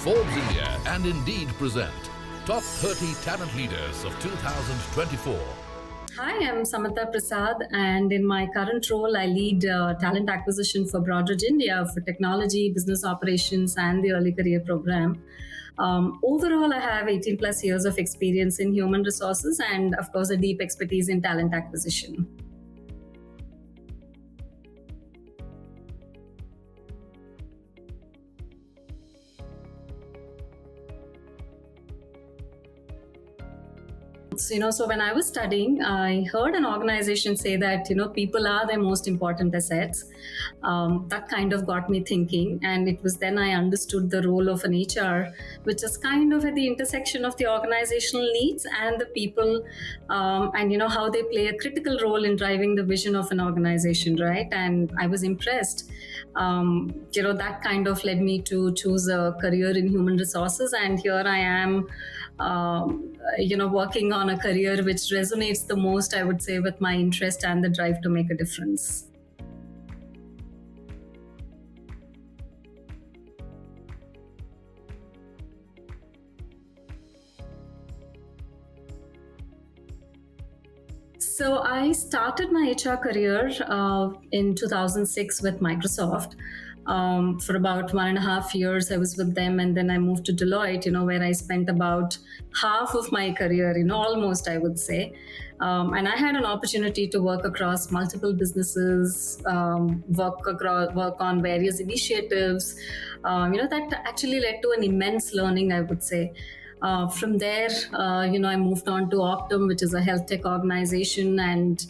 Forbes India and Indeed present Top 30 Talent Leaders of 2024. Hi, I'm Samatha Prasad, and in my current role, I lead talent acquisition for Broadridge India for technology, business operations, and the early career program. Overall, I have 18 plus years of experience in human resources and, of course, a deep expertise in talent acquisition. So when I was studying, I heard an organization say that, people are their most important assets. That kind of got me thinking. And it was then I understood the role of an HR, which is kind of at the intersection of the organizational needs and the people, and, how they play a critical role in driving the vision of an organization, right? And I was impressed. That kind of led me to choose a career in human resources. And here I am, working on a career which resonates the most, I would say, with my interest and the drive to make a difference. So I started my HR career in 2006 with Microsoft. For about 1.5 years, I was with them, and then I moved to Deloitte, where I spent about half of my career, almost, I would say. And I had an opportunity to work across multiple businesses, work on various initiatives, that actually led to an immense learning, I would say. From there, I moved on to Optum, which is a health tech organization, and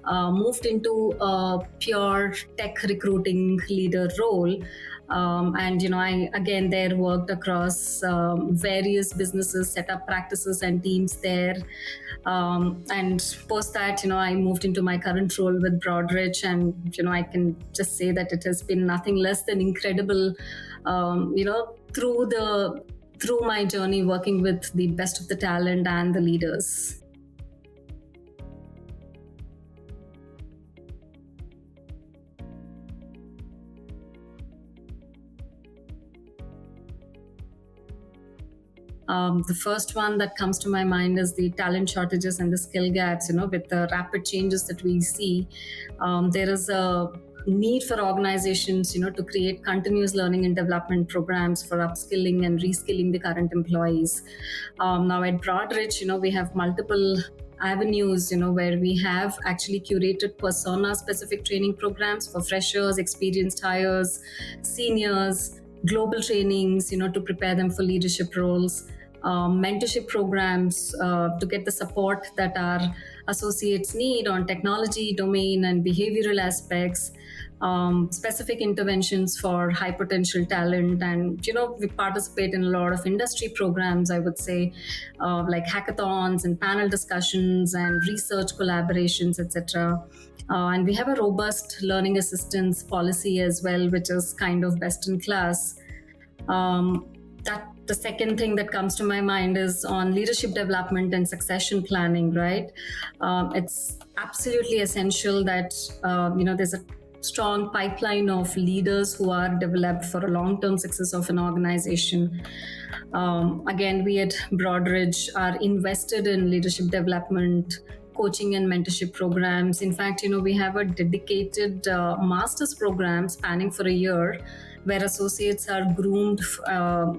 moved into a pure tech recruiting leader role. I again there worked across various businesses, set up practices and teams there. And post that, I moved into my current role with Broadridge, and I can just say that it has been nothing less than incredible. Through my journey working with the best of the talent and the leaders. The first one that comes to my mind is the talent shortages and the skill gaps. With the rapid changes that we see, there is a need for organizations, to create continuous learning and development programs for upskilling and reskilling the current employees. Now at Broadridge, we have multiple avenues, where we have actually curated persona-specific training programs for freshers, experienced hires, seniors, global trainings, to prepare them for leadership roles. Mentorship programs to get the support that our associates need on technology, domain, and behavioral aspects. Specific interventions for high potential talent, and we participate in a lot of industry programs, I would say, like hackathons and panel discussions and research collaborations, etc. And we have a robust learning assistance policy as well, which is kind of best in class. The second thing that comes to my mind is on leadership development and succession planning, right? It's absolutely essential that, there's a strong pipeline of leaders who are developed for a long-term success of an organization. Again, we at Broadridge are invested in leadership development, coaching and mentorship programs. In fact, we have a dedicated master's program spanning for a year, where associates are groomed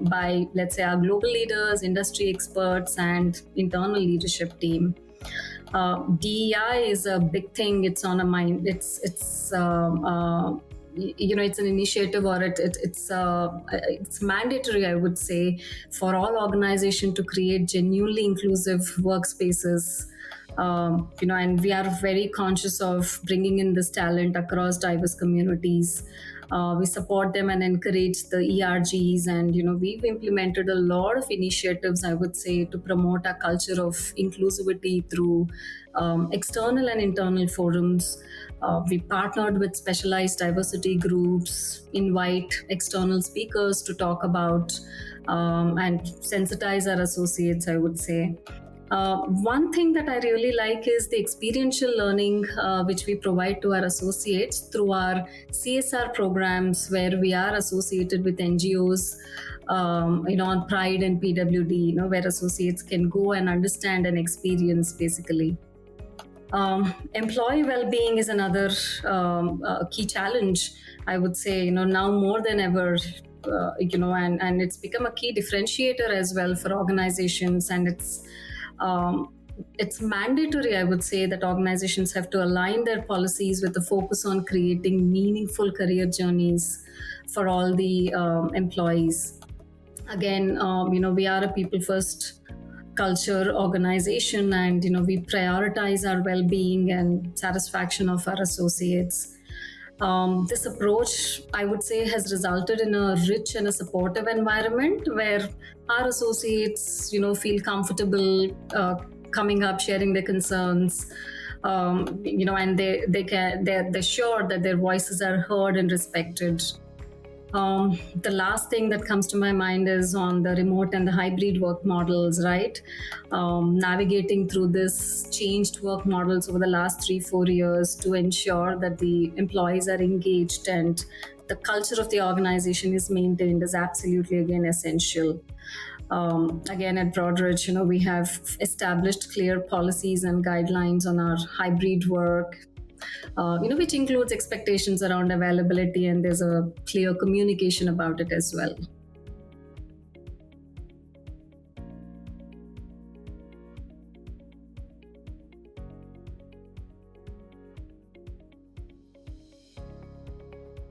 by, let's say, our global leaders, industry experts, and internal leadership team. DEI is a big thing. It's on a mind. It's an initiative, or it's mandatory, I would say, for all organizations to create genuinely inclusive workspaces. And we are very conscious of bringing in this talent across diverse communities. We support them and encourage the ERGs, and we've implemented a lot of initiatives, I would say, to promote a culture of inclusivity through external and internal forums. We partnered with specialized diversity groups, invite external speakers to talk about and sensitize our associates, I would say. One thing that I really like is the experiential learning which we provide to our associates through our CSR programs, where we are associated with NGOs, on Pride and PWD, where associates can go and understand and experience basically. Employee well-being is another key challenge, I would say, now more than ever, and it's become a key differentiator as well for organizations. And it's mandatory, I would say, that organizations have to align their policies with the focus on creating meaningful career journeys for all the employees. Again, we are a people first culture organization, and we prioritize our well-being and satisfaction of our associates. This approach, I would say, has resulted in a rich and a supportive environment where our associates feel comfortable coming up, sharing their concerns, and they're sure that their voices are heard and respected. The last thing that comes to my mind is on the remote and the hybrid work models, right? Navigating through this changed work models over the last 3-4 years to ensure that the employees are engaged and the culture of the organization is maintained is absolutely, again, essential. Again, at Broadridge, we have established clear policies and guidelines on our hybrid work, which includes expectations around availability, and there's a clear communication about it as well.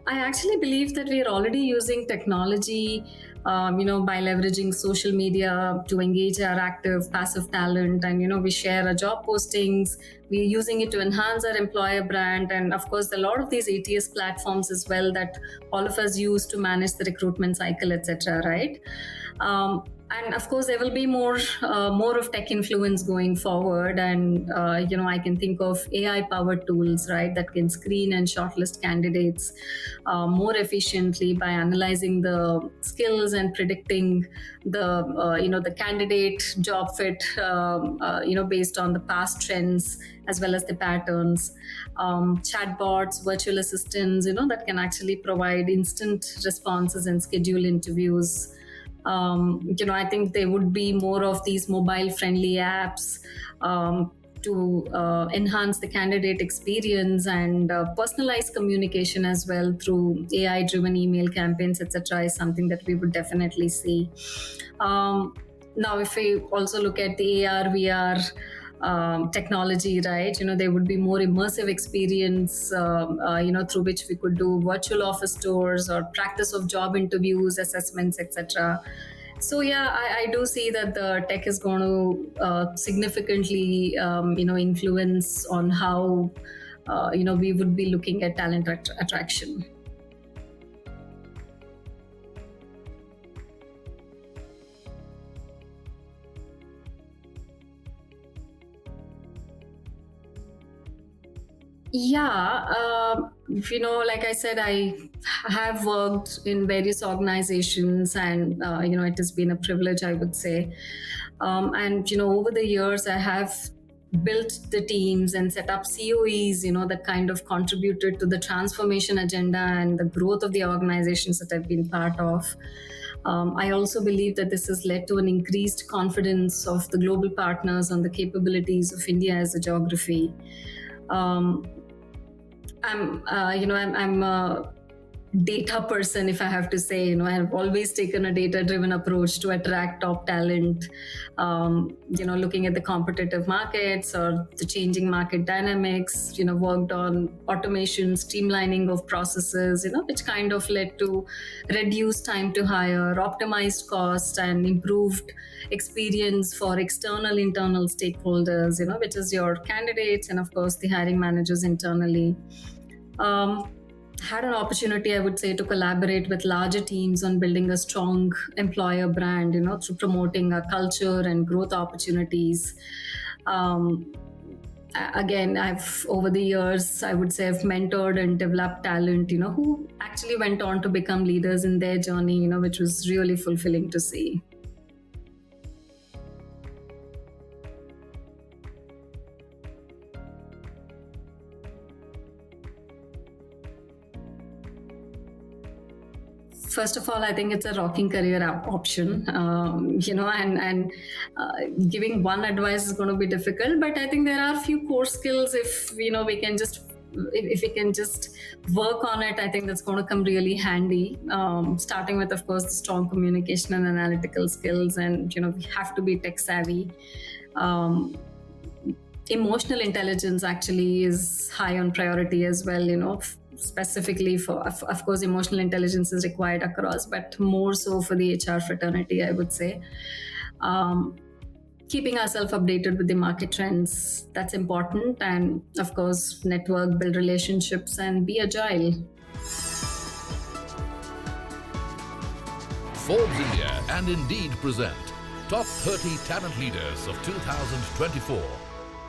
I actually believe that we are already using technology, by leveraging social media to engage our active, passive talent. And, we share our job postings. We're using it to enhance our employer brand. And of course, a lot of these ATS platforms as well that all of us use to manage the recruitment cycle, etc. Right? And of course, there will be more of tech influence going forward. And, I can think of AI-powered tools, right, that can screen and shortlist candidates more efficiently by analyzing the skills and predicting the candidate job fit, based on the past trends as well as the patterns. Chatbots, virtual assistants, that can actually provide instant responses and schedule interviews. I think there would be more of these mobile-friendly apps to enhance the candidate experience and personalized communication as well through AI-driven email campaigns, etc. is something that we would definitely see. Now, if we also look at the AR, VR technology, right? There would be more immersive experience, through which we could do virtual office tours or practice of job interviews, assessments, etc. So yeah, I do see that the tech is going to significantly, influence on how, we would be looking at talent attraction. Yeah, like I said, I have worked in various organizations, and it has been a privilege, I would say. And over the years, I have built the teams and set up COEs, that kind of contributed to the transformation agenda and the growth of the organizations that I've been part of. I also believe that this has led to an increased confidence of the global partners on the capabilities of India as a geography. I'm a data person, if I have to say. I've always taken a data-driven approach to attract top talent. Looking at the competitive markets or the changing market dynamics. Worked on automation, streamlining of processes. Which kind of led to reduced time to hire, optimized cost, and improved experience for external, internal stakeholders. Which is your candidates and of course the hiring managers internally. Had an opportunity, I would say, to collaborate with larger teams on building a strong employer brand, through promoting a culture and growth opportunities. Again, over the years, I would say I've mentored and developed talent, who actually went on to become leaders in their journey, which was really fulfilling to see. First of all, I think it's a rocking career option, and giving one advice is going to be difficult. But I think there are a few core skills. If we can just if we can just work on it, I think that's going to come really handy. Starting with, of course, the strong communication and analytical skills, and we have to be tech savvy. Emotional intelligence actually is high on priority as well. Specifically for, of course, emotional intelligence is required across, but more so for the HR fraternity, I would say. Keeping ourselves updated with the market trends, that's important. And of course, network, build relationships, and be agile. Forbes India and Indeed present Top 30 Talent Leaders of 2024.